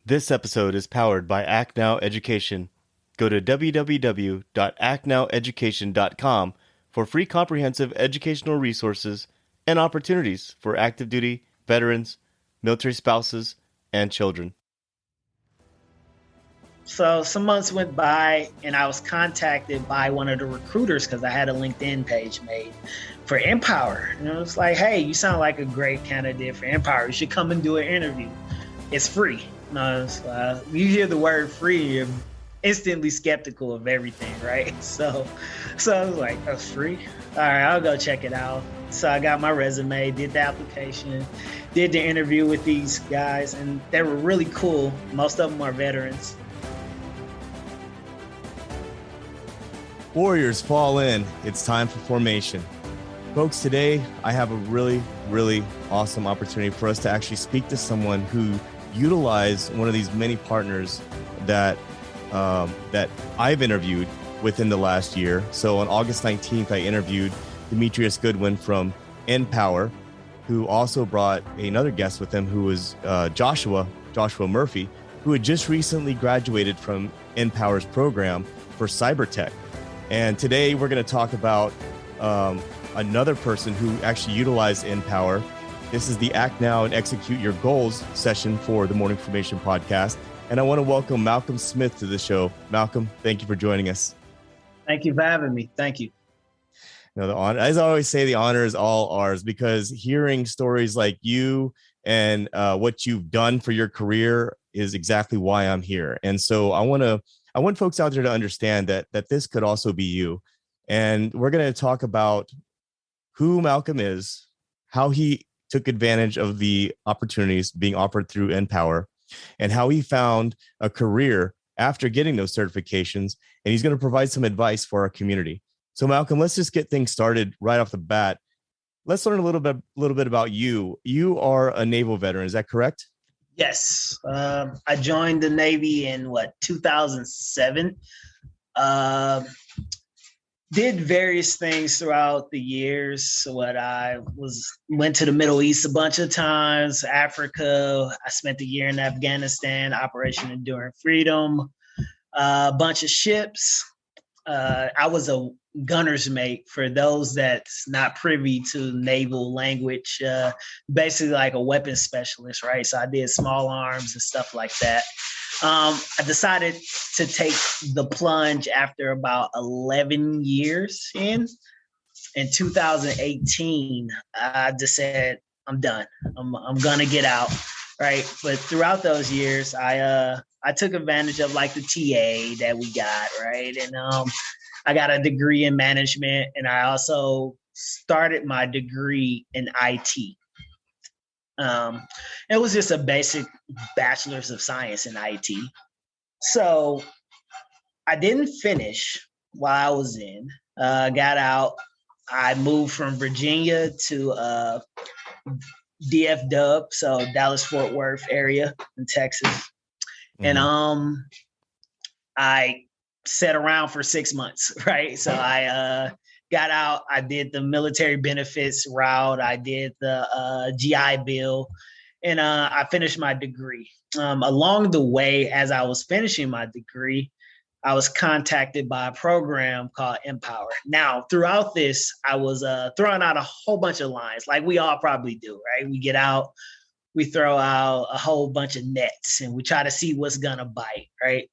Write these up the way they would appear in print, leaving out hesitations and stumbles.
This episode is powered by Act Now Education. Go to www.actnoweducation.com for free comprehensive educational resources and opportunities for active duty, veterans, military spouses, and children. So some months went by and I was contacted by one of the recruiters because I had a LinkedIn page made for NPower. And it was like, hey, you sound like a great candidate for NPower. You should come and do an interview. It's free. No, you hear the word free, you're instantly skeptical of everything, right? So I was like, that's free? All right, I'll go check it out. So I got my resume, did the application, did the interview with these guys, and they were really cool. Most of them are veterans. Warriors fall in. It's time for formation. Folks, today I have a really, really awesome opportunity for us to actually speak to someone who utilized one of these many partners that I've interviewed within the last year. So on August 19th, I interviewed Demetrius.goodwin from NPower, who also brought another guest with him who was Joshua Murphy, who had just recently graduated from NPower's program for cyber tech. And today we're going to talk about another person who actually utilized NPower. This is the Act Now and Execute Your Goals session for the Morning Formation podcast. And I want to welcome Malcolm Smith to the show. Malcolm, thank you for joining us. Thank you for having me. Thank you. No, the honor, as I always say, the honor is all ours, because hearing stories like you and what you've done for your career is exactly why I'm here. And so I want folks out there to understand that this could also be you. And we're going to talk about who Malcolm is, how he took advantage of the opportunities being offered through NPower, and how he found a career after getting those certifications. And he's going to provide some advice for our community. So Malcolm, let's just get things started right off the bat. Let's learn a little bit about you. You are a naval veteran, is that correct? Yes. I joined the Navy in 2007. Did various things throughout the years. Went to the Middle East a bunch of times, Africa. I spent a year in Afghanistan, Operation Enduring Freedom, a bunch of ships. I was a gunner's mate. For those that's not privy to naval language, basically like a weapons specialist, right? So I did small arms and stuff like that. I decided to take the plunge after about 11 years in 2018. I just said, I'm done. I'm going to get out. Right. But throughout those years, I took advantage of like the TA that we got. Right. And I got a degree in management, and I also started my degree in IT. It was just a basic bachelor's of science in IT. So I didn't finish while I was in, got out. I moved from Virginia to DF-Dub, so Dallas-Fort Worth area in Texas. Mm-hmm. And I sat around for 6 months, right? So I got out. I did the military benefits route. I did the GI Bill, and I finished my degree. Along the way, as I was finishing my degree, I was contacted by a program called NPower. Now, throughout this, I was throwing out a whole bunch of lines, like we all probably do, right? We get out, we throw out a whole bunch of nets, and we try to see what's gonna bite, right?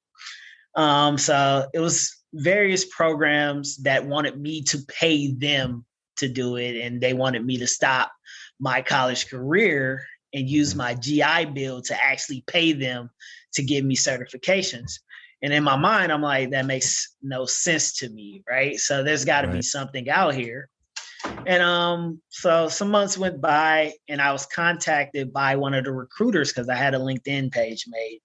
So it was various programs that wanted me to pay them to do it, and they wanted me to stop my college career and use my GI Bill to actually pay them to give me certifications. And in my mind, I'm like, that makes no sense to me, right? So there's got to be something out here. And so some months went by, and I was contacted by one of the recruiters because I had a LinkedIn page made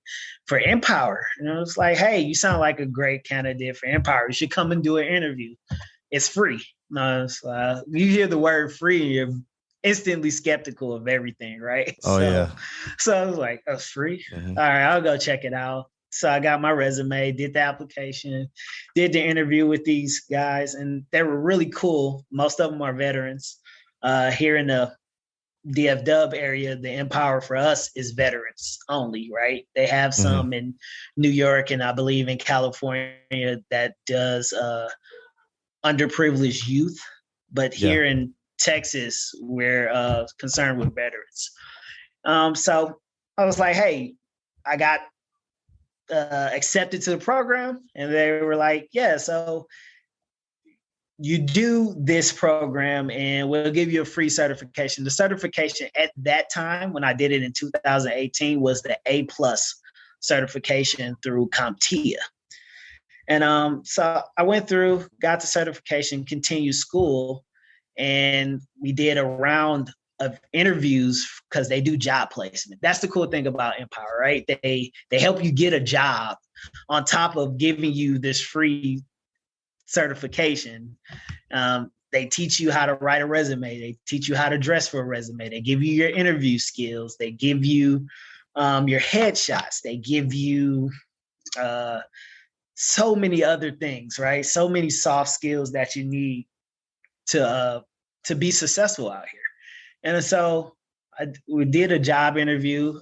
for NPower. And it was like, hey, you sound like a great candidate for NPower. You should come and do an interview. It's free. No, you hear the word free, you're instantly skeptical of everything, right? Yeah. So I was like, that's free? Mm-hmm. All right, I'll go check it out. So I got my resume, did the application, did the interview with these guys, and they were really cool. Most of them are veterans here in the DFW area, the NPower for us is veterans only, right? They have Mm-hmm. some in New York and I believe in California that does underprivileged youth, but Yeah. here in Texas, we're concerned with veterans. So I was like, hey, I got accepted to the program, and they were like, yeah, so you do this program and we'll give you a free certification. The certification at that time, when I did it in 2018, was the A plus certification through CompTIA. And so I went through, got the certification, continued school, and we did a round of interviews because they do job placement. That's the cool thing about NPower, right? They help you get a job on top of giving you this free certification. They teach you how to write a resume. They teach you how to dress for a resume. They give you your interview skills. They give you your headshots. They give you so many other things, right? So many soft skills that you need to be successful out here. And so we did a job interview,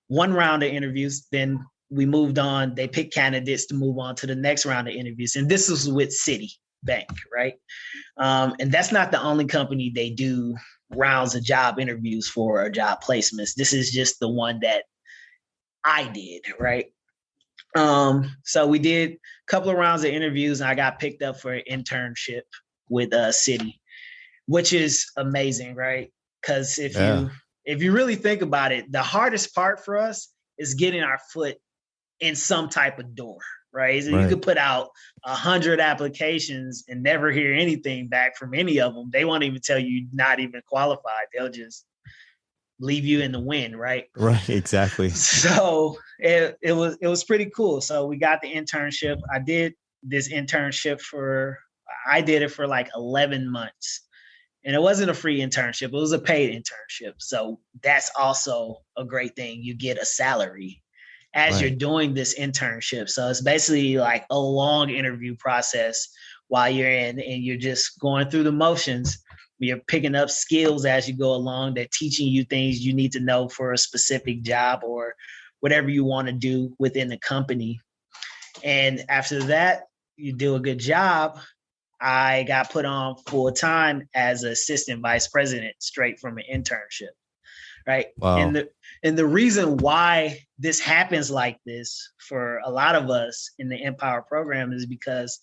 one round of interviews, then we moved on. They picked candidates to move on to the next round of interviews. And this was with Citibank, right? And that's not the only company they do rounds of job interviews for or job placements. This is just the one that I did, right? So we did a couple of rounds of interviews and I got picked up for an internship with Citi, which is amazing, right? Because if you really think about it, the hardest part for us is getting our foot in some type of door, right? So you could put out 100 applications and never hear anything back from any of them. They won't even tell you not even qualified. They'll just leave you in the wind, right? Right, exactly. So it was pretty cool. So we got the internship. I did this internship I did it for like 11 months. And it wasn't a free internship. It was a paid internship. So that's also a great thing. You get a salary as you're doing this internship. So it's basically like a long interview process while you're in and you're just going through the motions. You're picking up skills as you go along. They're teaching you things you need to know for a specific job or whatever you want to do within the company. And after that, you do a good job. I got put on full time as assistant vice president straight from an internship. Right. Wow. And the reason why this happens like this for a lot of us in the NPower program is because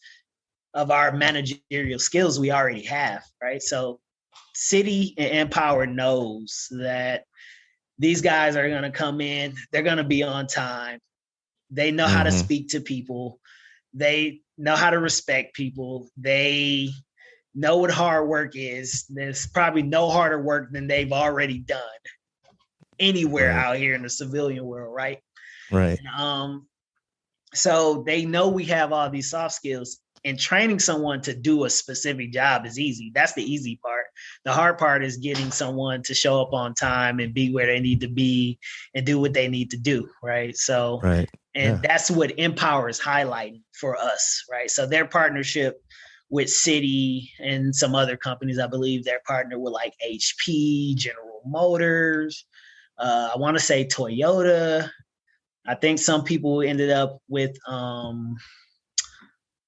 of our managerial skills we already have. Right. So Citi and NPower knows that these guys are going to come in, they're going to be on time. They know how to speak to people. They know how to respect people. They know what hard work is. There's probably no harder work than they've already done anywhere out here in the civilian world, right? Right. And, so they know we have all these soft skills, and training someone to do a specific job is easy. That's the easy part. The hard part is getting someone to show up on time and be where they need to be and do what they need to do, right? So, that's what NPower is highlighting for us, right? So their partnership with Citi and some other companies, I believe they're partnered with like HP, General Motors, I want to say Toyota. I think some people ended up with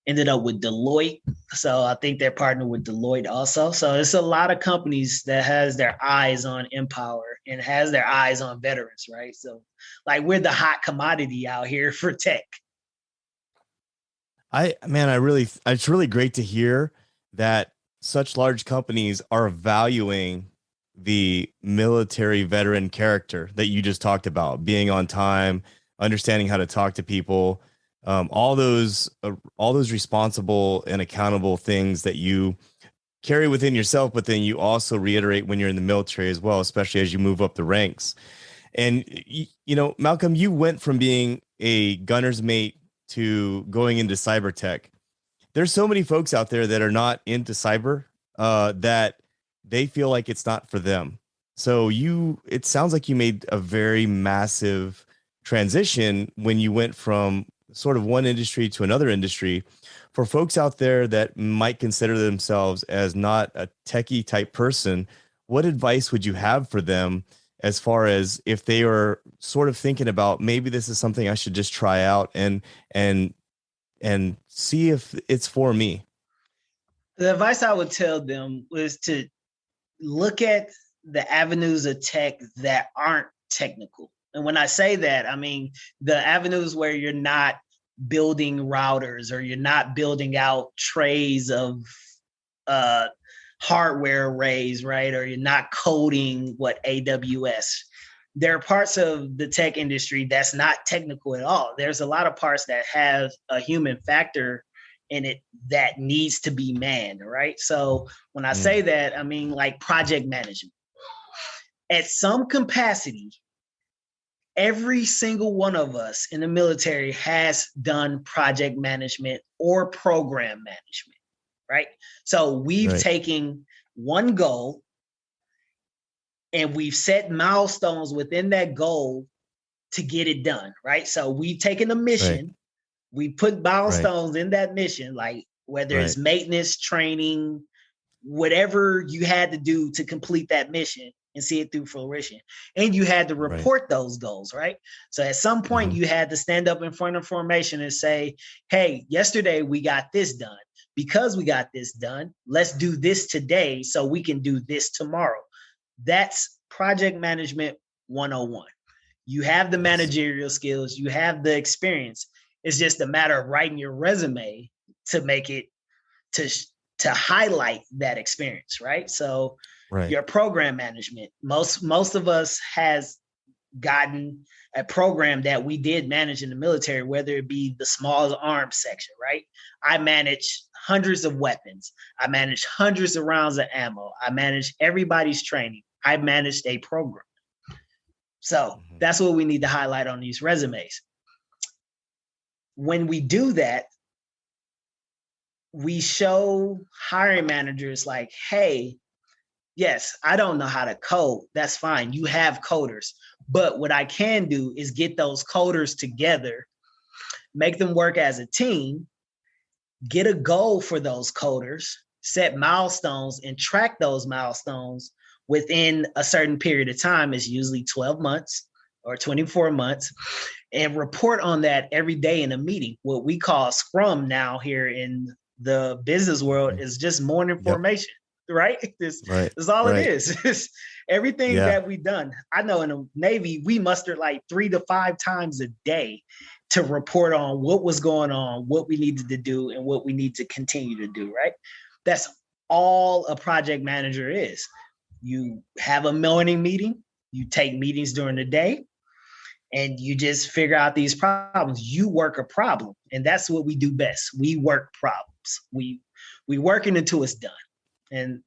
Deloitte. So I think they're partnered with Deloitte also. So it's a lot of companies that has their eyes on NPower and has their eyes on veterans, right? So like we're the hot commodity out here for tech. It's really great to hear that such large companies are valuing the military veteran character that you just talked about, being on time, understanding how to talk to people, all those responsible and accountable things that you carry within yourself, but then you also reiterate when you're in the military as well, especially as you move up the ranks. And, Malcolm, you went from being a gunner's mate to going into cyber tech. There's so many folks out there that are not into cyber, that they feel like it's not for them. So it sounds like you made a very massive transition when you went from sort of one industry to another industry. For folks out there that might consider themselves as not a techie type person, what advice would you have for them as far as if they are sort of thinking about maybe this is something I should just try out and see if it's for me? The advice I would tell them was to look at the avenues of tech that aren't technical. And when I say that, I mean the avenues where you're not building routers or you're not building out trays of hardware arrays, right? Or you're not coding what AWS. There are parts of the tech industry that's not technical at all. There's a lot of parts that have a human factor in it that needs to be manned, right? So when I say that, I mean like project management. At some capacity, every single one of us in the military has done project management or program management, right? So we've taken one goal and we've set milestones within that goal to get it done, right? So we've taken a mission, we put milestones in that mission, like whether it's maintenance, training, whatever you had to do to complete that mission and see it through fruition. And you had to report those goals, right? So at some point you had to stand up in front of formation and say, hey, yesterday we got this done. Because we got this done, let's do this today so we can do this tomorrow. That's project management 101. You have the managerial skills, you have the experience. It's just a matter of writing your resume to make it to highlight that experience, right? So your program management, most of us has gotten a program that we did manage in the military, whether it be the small arms section, right? I managed hundreds of weapons. I managed hundreds of rounds of ammo. I managed everybody's training. I managed a program. So that's what we need to highlight on these resumes. When we do that, we show hiring managers like, hey, yes, I don't know how to code. That's fine. You have coders. But what I can do is get those coders together, make them work as a team, get a goal for those coders, set milestones, and track those milestones within a certain period of time. Is usually 12 months or 24 months, and report on that every day in a meeting. What we call Scrum now here in the business world is just more information. Right? This is all it is. It's everything that we've done. I know in the Navy, we mustered like 3 to 5 times a day to report on what was going on, what we needed to do, and what we need to continue to do, right? That's all a project manager is. You have a morning meeting, you take meetings during the day, and you just figure out these problems. You work a problem, and that's what we do best. We work problems. We work it until it's done. And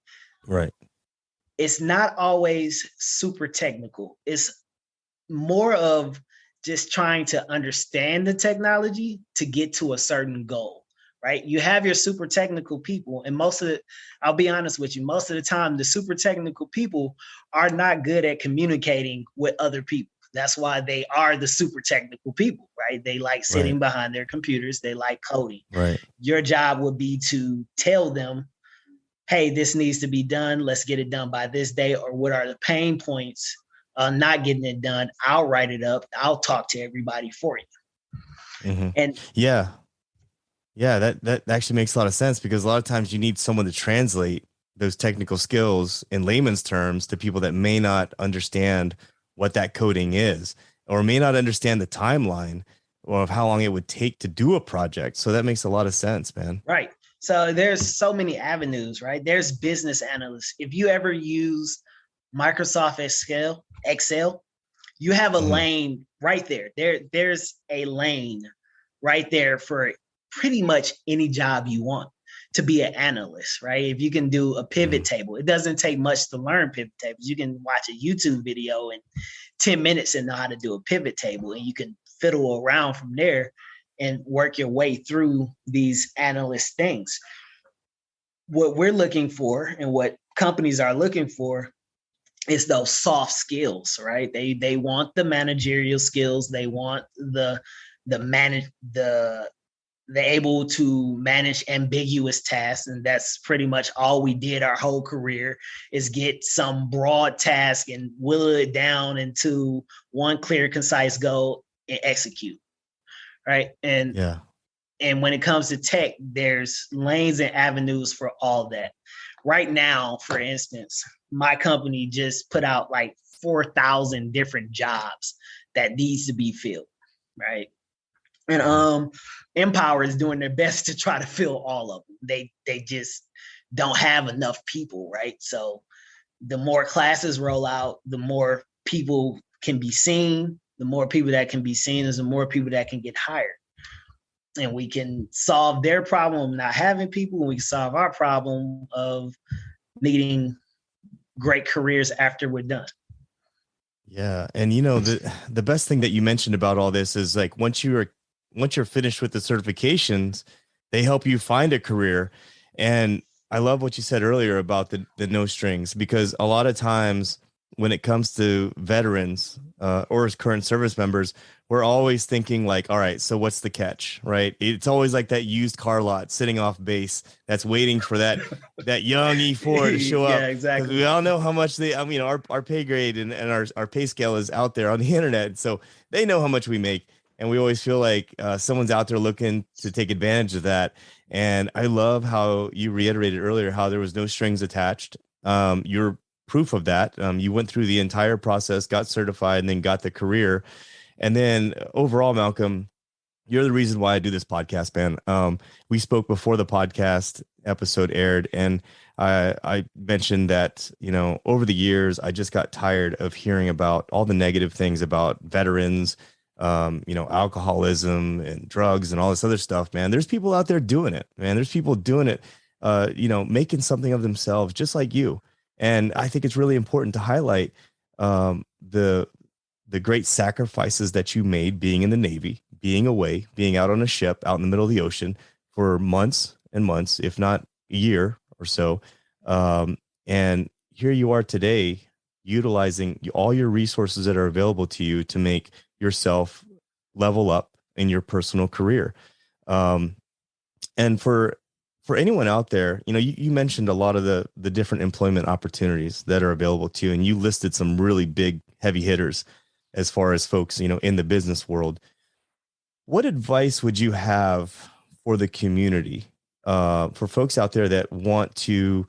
it's not always super technical. It's more of just trying to understand the technology to get to a certain goal, right? You have your super technical people, and I'll be honest with you, most of the time, the super technical people are not good at communicating with other people. That's why they are the super technical people, right? They like sitting behind their computers. They like coding. Your job would be to tell them, hey, this needs to be done. Let's get it done by this day. Or what are the pain points not getting it done? I'll write it up. I'll talk to everybody for you. And that actually makes a lot of sense, because a lot of times you need someone to translate those technical skills in layman's terms to people that may not understand what that coding is, or may not understand the timeline or of how long it would take to do a project. So that makes a lot of sense, man. Right. So there's so many avenues, right? There's business analysts. If you ever use Microsoft Excel, you have a lane right there. There's a lane right there for pretty much any job you want to be an analyst, right? If you can do a pivot table, it doesn't take much to learn pivot tables. You can watch a YouTube video in 10 minutes and know how to do a pivot table, and you can fiddle around from there and work your way through these analyst things. What we're looking for and what companies are looking for is those soft skills, right? They want the managerial skills. They want the they're able to manage ambiguous tasks. And that's pretty much all we did our whole career, is get some broad task and will it down into one clear, concise goal and execute. Right. And when it comes to tech, there's lanes and avenues for all that. Right now, for instance, my company just put out like 4,000 different jobs that needs to be filled. Right. And NPower is doing their best to try to fill all of them. They just don't have enough people, right? So the more classes roll out, the more people can be seen. The more people that can be seen is the more people that can get hired. And we can solve their problem of not having people, and we can solve our problem of needing great careers after we're done. Yeah. And the best thing that you mentioned about all this is like once you're finished with the certifications, they help you find a career. And I love what you said earlier about the no strings, because a lot of times when it comes to veterans or current service members, we're always thinking like, all right, so what's the catch, right? It's always like that used car lot sitting off base that's waiting for that young E4 to show up. Yeah, exactly. Because we all know how much our pay grade and our pay scale is out there on the internet. So they know how much we make. And we always feel like someone's out there looking to take advantage of that. And I love how you reiterated earlier how there was no strings attached. You're proof of that. You went through the entire process, got certified, and then got the career. And then overall, Malcolm, you're the reason why I do this podcast, man. We spoke before the podcast episode aired, and I mentioned that, over the years, I just got tired of hearing about all the negative things about veterans, alcoholism and drugs and all this other stuff, man. There's people out there doing it, man. There's people doing it, making something of themselves just like you. And I think it's really important to highlight the great sacrifices that you made being in the Navy, being away, being out on a ship out in the middle of the ocean for months and months, if not a year or so. And here you are today, utilizing all your resources that are available to you to make yourself level up in your personal career. And for anyone out there, you mentioned a lot of the different employment opportunities that are available to you, and you listed some really big heavy hitters as far as folks, in the business world. What advice would you have for the community, for folks out there that want to,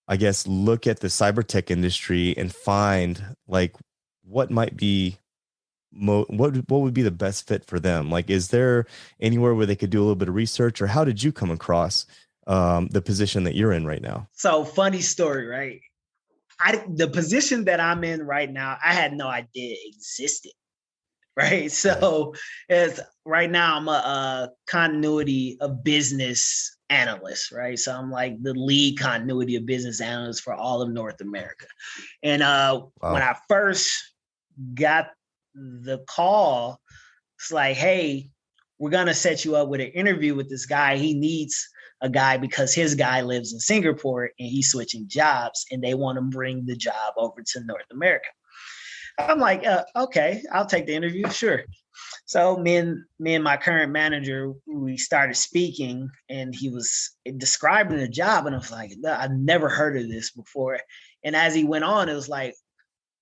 I guess, look at the cyber tech industry and find like what might be what would be the best fit for them? Like, is there anywhere where they could do a little bit of research, or how did you come across the position that you're in right now? So funny story, right? The position that I'm in right now, I had no idea existed. Right. So right now I'm a continuity of business analyst. Right. So I'm like the lead continuity of business analyst for all of North America. And when I first got the call, it's like, hey, we're going to set you up with an interview with this guy. He needs a guy because his guy lives in Singapore and he's switching jobs, and they want to bring the job over to North America. I'm like, okay, I'll take the interview. Sure. So me and my current manager, we started speaking, and he was describing the job, and I was like, I've never heard of this before. And as he went on, it was like,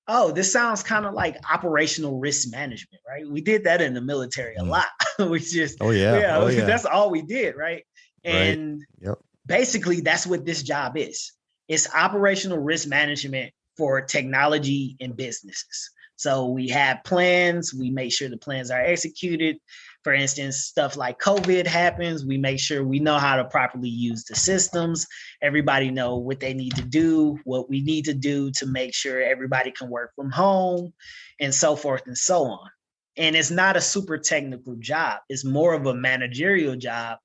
oh, this sounds kind of like operational risk management, right? We did that in the military a lot. We just, that's all we did, right? And basically that's what this job is. It's operational risk management for technology and businesses. So we have plans, we make sure the plans are executed. For instance, stuff like COVID happens, we make sure we know how to properly use the systems. Everybody know what they need to do, what we need to do to make sure everybody can work from home, and so forth and so on. And it's not a super technical job. It's more of a managerial job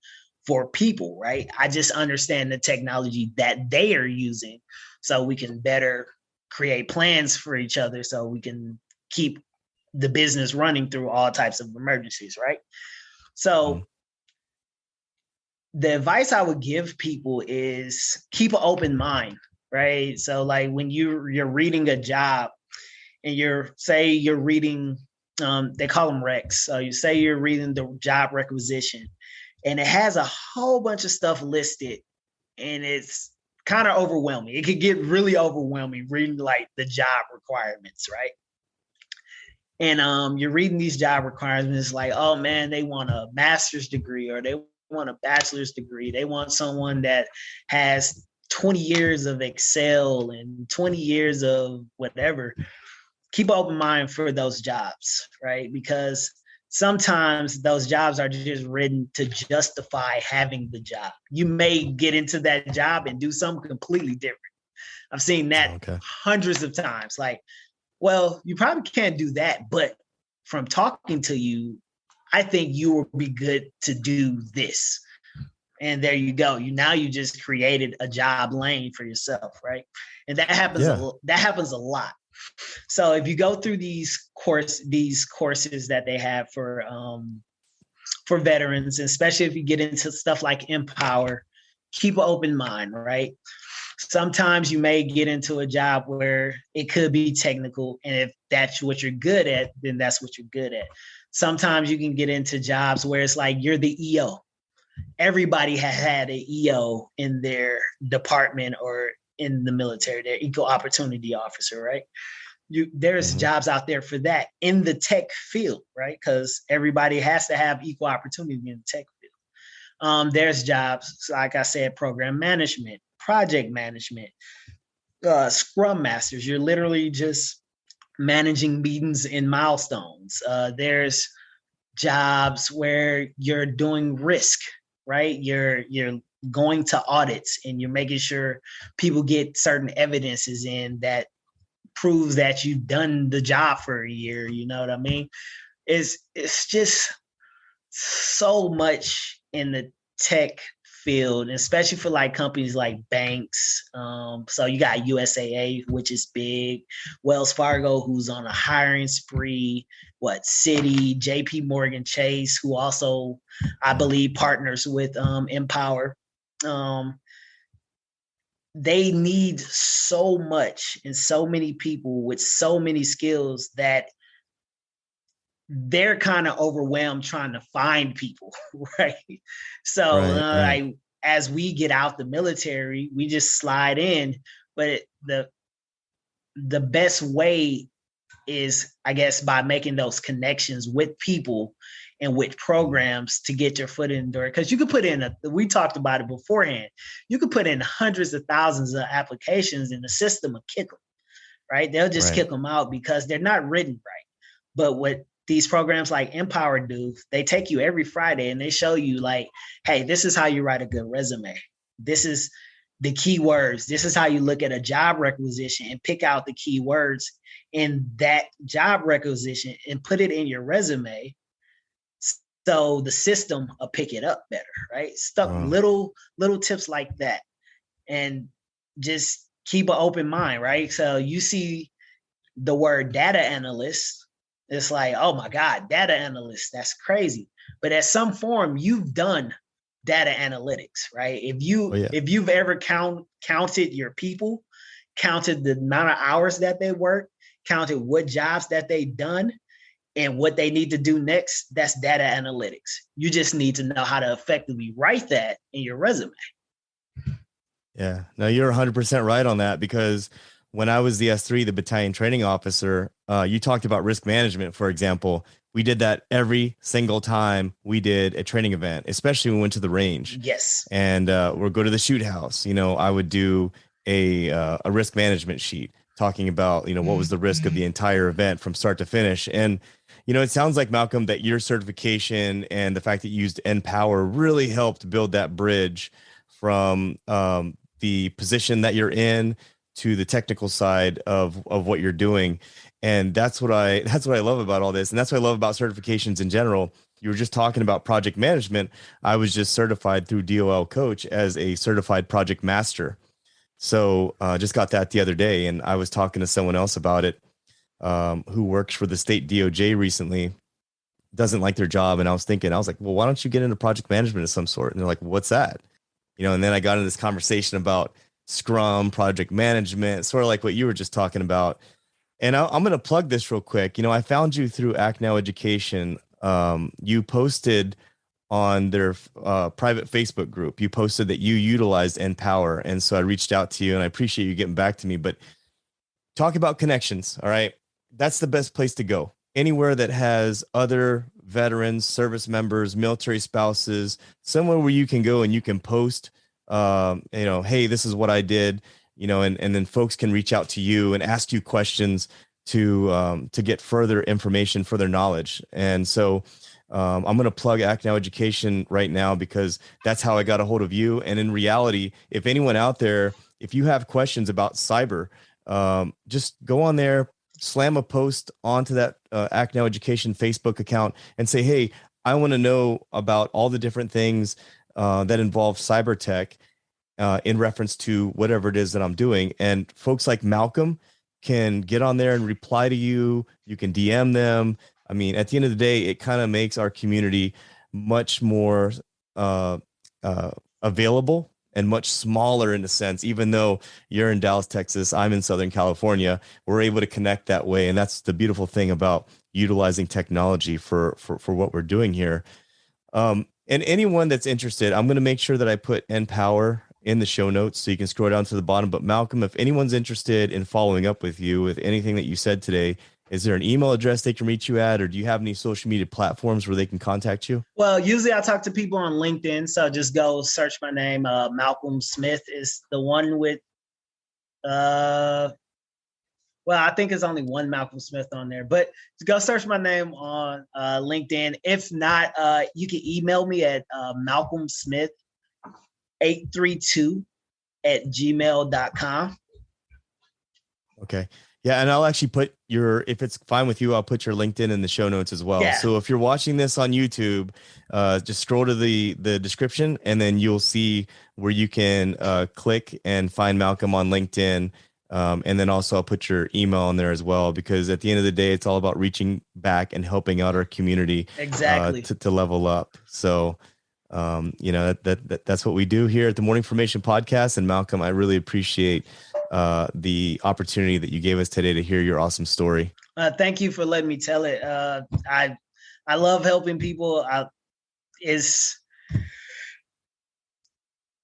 for people, right? I just understand the technology that they are using so we can better create plans for each other so we can keep the business running through all types of emergencies, right? So the advice I would give people is keep an open mind, right? So like when you're reading a job and you're reading, they call them recs. So you say you're reading the job requisition and it has a whole bunch of stuff listed, and it's kind of overwhelming. It could get really overwhelming reading like the job requirements, right? And you're reading these job requirements like, oh man, they want a master's degree or they want a bachelor's degree. They want someone that has 20 years of Excel and 20 years of whatever. Keep an open mind for those jobs, right? Because sometimes those jobs are just written to justify having the job. You may get into that job and do something completely different. I've seen that hundreds of times. Like, well, you probably can't do that, but from talking to you, I think you will be good to do this. And there you go. You just created a job lane for yourself, right? And that happens. That happens a lot. So if you go through these courses that they have for veterans, especially if you get into stuff like NPower, keep an open mind, right? Sometimes you may get into a job where it could be technical, and if that's what you're good at, then that's what you're good at. Sometimes you can get into jobs where it's like you're the EO. Everybody has had an EO in their department or in the military, their equal opportunity officer, right? There's jobs out there for that in the tech field, right? Because everybody has to have equal opportunity in the tech field. There's jobs, like I said, program management, project management, scrum masters. You're literally just managing meetings and milestones. There's jobs where you're doing risk, right? You're going to audits and you're making sure people get certain evidences in that proves that you've done the job for a year. You know what I mean? It's just so much in the tech field, especially for like companies like banks. So you got USAA, which is big, Wells Fargo, who's on a hiring spree, Citi, JP Morgan Chase, who also, I believe, partners with NPower. They need so much and so many people with so many skills that they're kind of overwhelmed trying to find people, right? So right. As we get out the military, we just slide in, but the best way is, I guess, by making those connections with people and with programs to get your foot in the door. Because you could put in, we talked about it beforehand, you could put in hundreds of thousands of applications and the system will kick them, right? They'll just kick them out because they're not written right. But what these programs like NPower do, they take you every Friday and they show you like, hey, this is how you write a good resume. This is the keywords. This is how you look at a job requisition and pick out the keywords in that job requisition and put it in your resume. So the system will pick it up better, right? Little tips like that. And just keep an open mind, right? So you see the word data analyst, it's like, oh my God, data analyst, that's crazy. But at some form, you've done data analytics, right? If you've ever counted your people, counted the amount of hours that they work, counted what jobs that they've done and what they need to do next, that's data analytics. You just need to know how to effectively write that in your resume. Yeah, no, you're 100% right on that, because when I was the S3, the battalion training officer, you talked about risk management, for example. We did that every single time we did a training event, especially when we went to the range. Yes. And we'll go to the shoot house. You know, I would do a risk management sheet talking about, you know, what was the risk of the entire event from start to finish. And, you know, it sounds like, Malcolm, that your certification and the fact that you used NPower really helped build that bridge from the position that you're in to the technical side of what you're doing. And that's what I love about all this. And that's what I love about certifications in general. You were just talking about project management. I was just certified through DOL Coach as a certified project master. So just got that the other day. And I was talking to someone else about it who works for the state DOJ recently, doesn't like their job. And I was like, well, why don't you get into project management of some sort? And they're like, what's that? You know, and then I got into this conversation about Scrum, project management, sort of like what you were just talking about. And I'm going to plug this real quick. You know, I found you through Act Now Education. You posted on their private Facebook group. You posted that you utilized NPower. And so I reached out to you, and I appreciate you getting back to me. But talk about connections. All right. That's the best place to go. Anywhere that has other veterans, service members, military spouses, somewhere where you can go and you can post, hey, this is what I did, and then folks can reach out to you and ask you questions to get further information, further knowledge. And so I'm going to plug Act Now Education right now, because that's how I got a hold of you. And in reality, if anyone out there, if you have questions about cyber, just go on there, slam a post onto that Act Now Education Facebook account and say, hey, I want to know about all the different things that involve cyber tech in reference to whatever it is that I'm doing. And folks like Malcolm can get on there and reply to you. You can DM them. I mean, at the end of the day, it kind of makes our community much more available and much smaller in a sense. Even though you're in Dallas, Texas, I'm in Southern California, we're able to connect that way. And that's the beautiful thing about utilizing technology for what we're doing here. And anyone that's interested, I'm going to make sure that I put NPower in the show notes so you can scroll down to the bottom. But Malcolm, if anyone's interested in following up with you with anything that you said today, is there an email address they can reach you at, or do you have any social media platforms where they can contact you? Well, usually I talk to people on LinkedIn. So just go search my name. Malcolm Smith is the one with, I think it's only one Malcolm Smith on there, but go search my name on LinkedIn. If not, you can email me at malcolmsmith832@gmail.com. Okay. Yeah, and I'll actually put if it's fine with you, I'll put your LinkedIn in the show notes as well. Yeah. So if you're watching this on YouTube, just scroll to the description, and then you'll see where you can click and find Malcolm on LinkedIn. And then also I'll put your email in there as well, because at the end of the day, it's all about reaching back and helping out our community exactly to level up. So, that's what we do here at the Morning Formation Podcast. And Malcolm, I really appreciate the opportunity that you gave us today to hear your awesome story. Thank you for letting me tell it. I love helping people. It's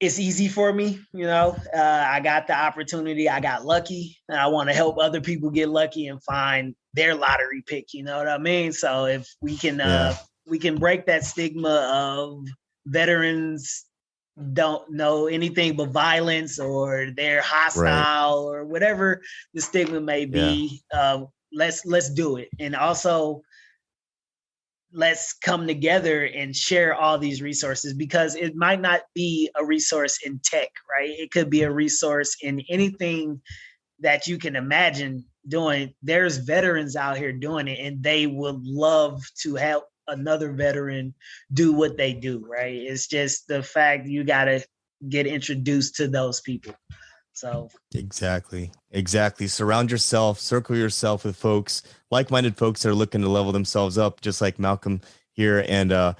easy for me. I got the opportunity. I got lucky, and I want to help other people get lucky and find their lottery pick. You know what I mean? So if we can, we can break that stigma of veterans don't know anything but violence, or they're hostile, or whatever the stigma may be. Let's do it. And also, let's come together and share all these resources, because it might not be a resource in tech, right? It could be a resource in anything that you can imagine doing. There's veterans out here doing it, and they would love to help another veteran do what they do, right? It's just the fact you got to get introduced to those people. So exactly. Surround yourself, circle yourself with folks, like-minded folks that are looking to level themselves up, just like Malcolm here. And go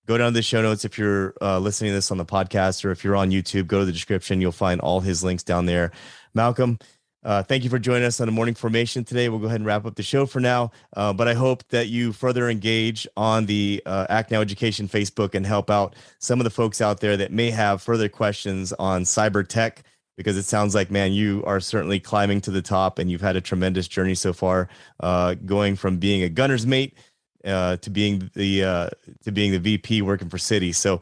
down to the show notes if you're listening to this on the podcast, or if you're on YouTube, go to the description. You'll find all his links down there. Malcolm, thank you for joining us on the Morning Formation today. We'll go ahead and wrap up the show for now, but I hope that you further engage on the Act Now Education Facebook and help out some of the folks out there that may have further questions on cyber tech, because it sounds like, man, you are certainly climbing to the top, and you've had a tremendous journey so far, going from being a gunner's mate to being the VP working for City. So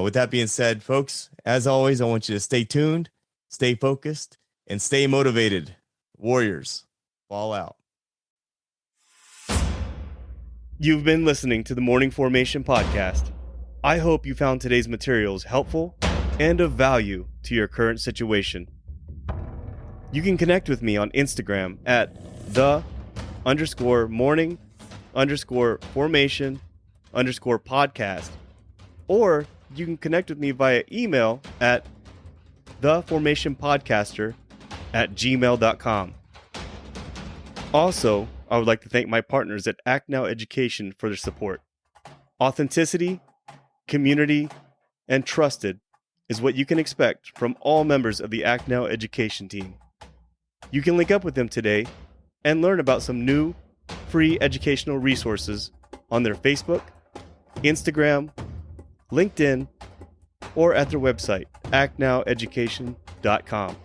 with that being said, folks, as always, I want you to stay tuned, stay focused, and stay motivated. Warriors, fall out. You've been listening to the Morning Formation Podcast. I hope you found today's materials helpful and of value to your current situation. You can connect with me on Instagram at the_morning_formation_podcast, or you can connect with me via email at theformationpodcaster@gmail.com. Also, I would like to thank my partners at Act Now Education for their support. Authenticity, community, and trusted is what you can expect from all members of the Act Now Education team. You can link up with them today and learn about some new free educational resources on their Facebook, Instagram, LinkedIn, or at their website, actnoweducation.com.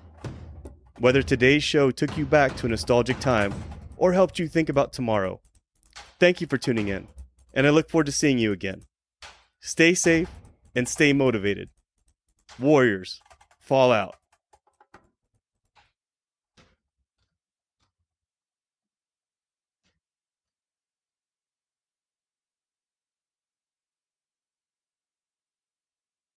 Whether today's show took you back to a nostalgic time or helped you think about tomorrow, thank you for tuning in, and I look forward to seeing you again. Stay safe and stay motivated. Warriors, fall out.